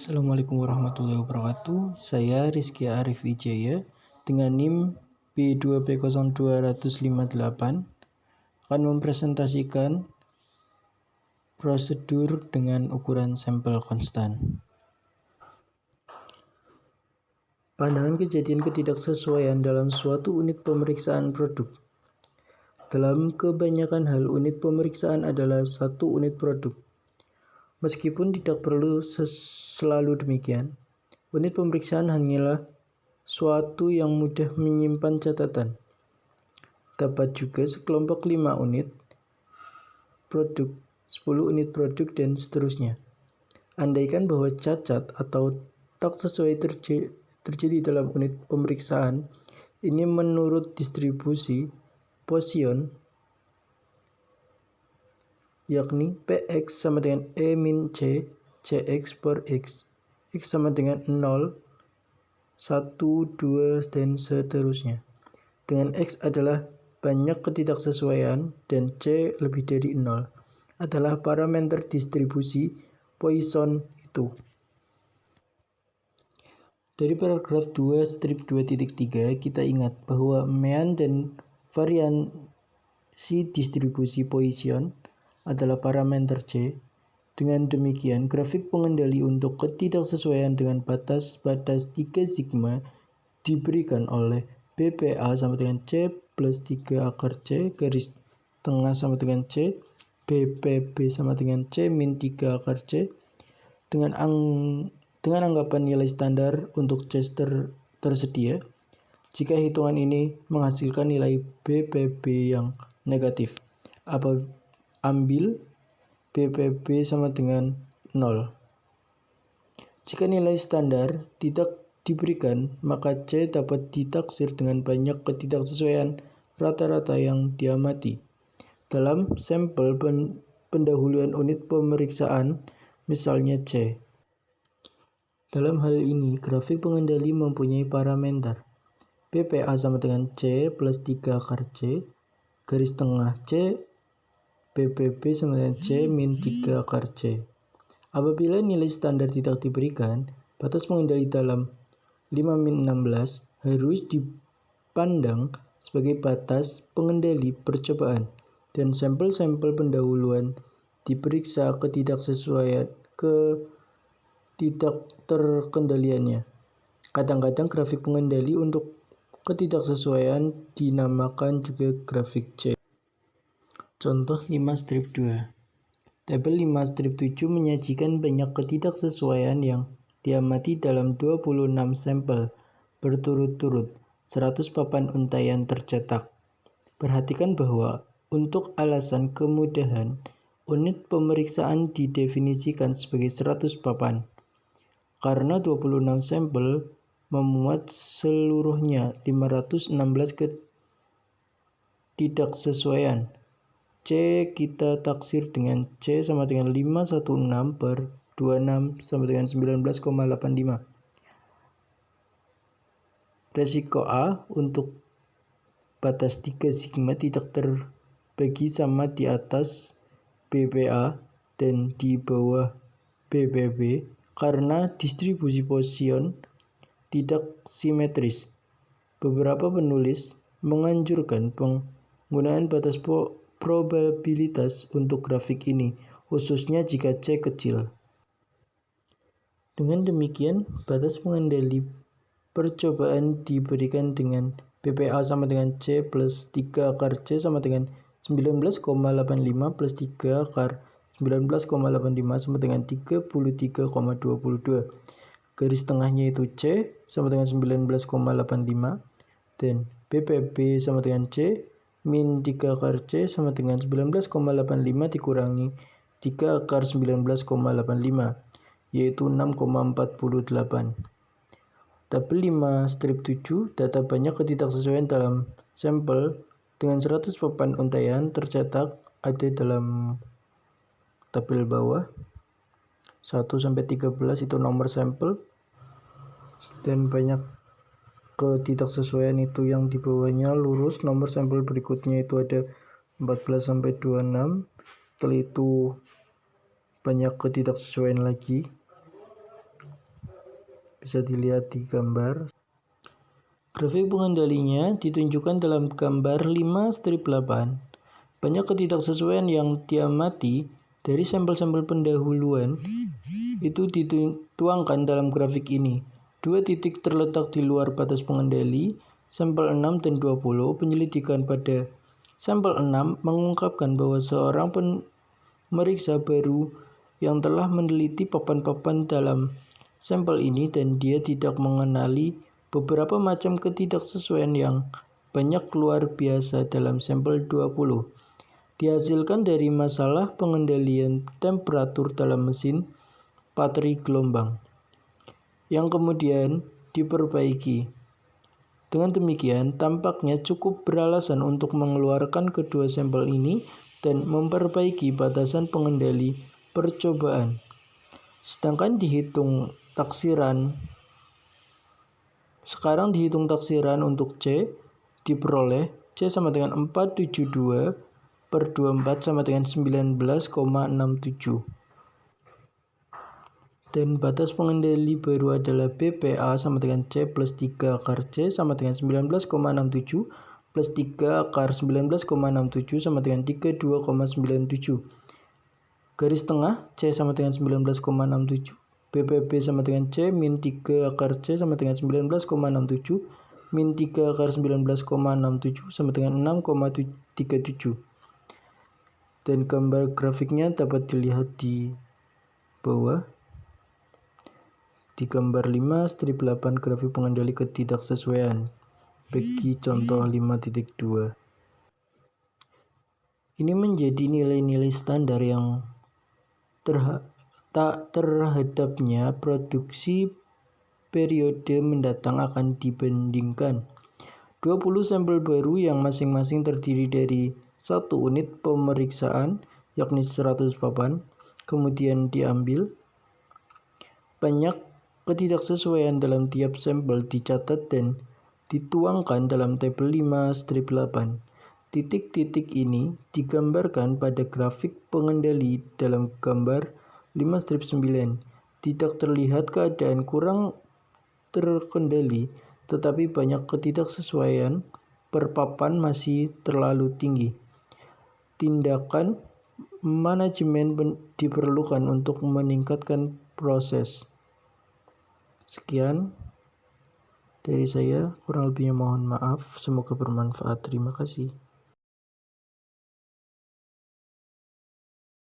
Assalamualaikum warahmatullahi wabarakatuh. Saya Rizky Arif Wijaya dengan NIM B2B0258 akan mempresentasikan prosedur dengan ukuran sampel konstan. Pandangan kejadian ketidaksesuaian dalam suatu unit pemeriksaan produk. Dalam kebanyakan hal, unit pemeriksaan adalah satu unit produk. Meskipun tidak perlu selalu demikian, unit pemeriksaan hanyalah suatu yang mudah menyimpan catatan. Dapat juga sekelompok 5 unit produk, 10 unit produk, dan seterusnya. Andaikan bahwa cacat atau tak sesuai terjadi dalam unit pemeriksaan ini menurut distribusi Poisson, yakni Px sama dengan E min C, Cx per X, X sama dengan 0, 1, 2, dan seterusnya. Dengan X adalah banyak ketidaksesuaian dan C lebih dari 0 adalah parameter distribusi Poisson itu. Dari paragraf 2 strip 2.3 kita ingat bahwa mean dan variansi distribusi Poisson adalah parameter C. Dengan demikian, grafik pengendali untuk ketidaksesuaian dengan batas-batas 3 sigma diberikan oleh BPA sama dengan C plus 3 akar C garis tengah sama dengan C, BPB sama dengan C min 3 akar C dengan anggapan nilai standar untuk C tersedia jika hitungan ini menghasilkan nilai BPB yang negatif. Ambil BPB sama dengan 0. Jika nilai standar tidak diberikan, maka C dapat ditaksir dengan banyak ketidaksesuaian rata-rata yang diamati. Dalam sampel pendahuluan unit pemeriksaan, misalnya C. Dalam hal ini, grafik pengendali mempunyai parameter BPA sama dengan C plus 3 akar C, garis tengah C, BPB sama dengan C min 3 akar C. Apabila nilai standar tidak diberikan, batas pengendali dalam 5 min 16 harus dipandang sebagai batas pengendali percobaan dan sampel-sampel pendahuluan diperiksa ketidakterkendaliannya. Kadang-kadang grafik pengendali untuk ketidaksesuaian dinamakan juga grafik C. Contoh 5 strip 2. Tabel 5 strip 7 menyajikan banyak ketidaksesuaian yang diamati dalam 26 sampel berturut-turut, 100 papan untaian tercetak. Perhatikan bahwa untuk alasan kemudahan, unit pemeriksaan didefinisikan sebagai 100 papan. Karena 26 sampel memuat seluruhnya 516 ketidaksesuaian, C kita taksir dengan C sama dengan 516 per 26 sama dengan 19,85. Resiko A untuk batas 3 sigma tidak terbagi sama di atas BPA dan di bawah BPB karena distribusi Poisson tidak simetris. Beberapa penulis menganjurkan penggunaan batas probabilitas untuk grafik ini, khususnya jika C kecil. Dengan demikian, batas pengendali percobaan diberikan dengan BPA sama dengan C plus 3 akar C sama dengan 19,85 plus 3 akar 19,85 sama dengan 33,22. Garis tengahnya itu C sama dengan 19,85 dan BPB sama dengan C min 3 akar C sama dengan 19,85 dikurangi 3 akar 19,85 yaitu 6,48. Tabel 5 strip 7 data banyak ketidaksesuaian dalam sampel dengan 100 papan untaian tercetak ada dalam tabel bawah. 1-13 itu nomor sampel dan banyak ketidaksesuaian itu yang di bawahnya lurus. Nomor sampel berikutnya itu ada 14-26. Setelah itu banyak ketidaksesuaian lagi. Bisa dilihat di gambar. Grafik pengendalinya ditunjukkan dalam gambar 5-8. Banyak ketidaksesuaian yang diamati dari sampel-sampel pendahuluan itu dituangkan dalam grafik ini. 2 titik terletak di luar batas pengendali, sampel 6 dan 20. Penyelidikan pada sampel 6 mengungkapkan bahwa seorang pemeriksa baru yang telah meneliti papan-papan dalam sampel ini dan dia tidak mengenali beberapa macam ketidaksesuaian yang banyak luar biasa dalam sampel 20. Dihasilkan dari masalah pengendalian temperatur dalam mesin patri gelombang yang kemudian diperbaiki. Dengan demikian, tampaknya cukup beralasan untuk mengeluarkan kedua sampel ini dan memperbaiki batasan pengendali percobaan. Sekarang dihitung taksiran untuk C diperoleh C sama dengan 472/24 sama dengan 19,67. Dan batas pengendali baru adalah BPA sama dengan C plus 3 akar C sama dengan 19,67 plus 3 akar 19,67 sama dengan 32,97. Garis tengah C sama dengan 19,67. BPB sama dengan C min 3 akar C sama dengan 19,67 min 3 akar 19,67 sama dengan 6,37. Dan gambar grafiknya dapat dilihat di bawah. Di gambar 5-8 grafik pengendali ketidaksesuaian. Bagi contoh 5.2. Ini menjadi nilai-nilai standar yang terhadapnya produksi periode mendatang akan dibandingkan. 20 sampel baru yang masing-masing terdiri dari 1 unit pemeriksaan, yakni 100 papan, kemudian diambil. Banyak ketidaksesuaian dalam tiap sampel dicatat dan dituangkan dalam tabel 5-8. Titik-titik ini digambarkan pada grafik pengendali dalam gambar 5-9. Tidak terlihat keadaan kurang terkendali, tetapi banyak ketidaksesuaian per papan masih terlalu tinggi. Tindakan manajemen diperlukan untuk meningkatkan proses. Sekian dari saya, kurang lebihnya mohon maaf, semoga bermanfaat. Terima kasih.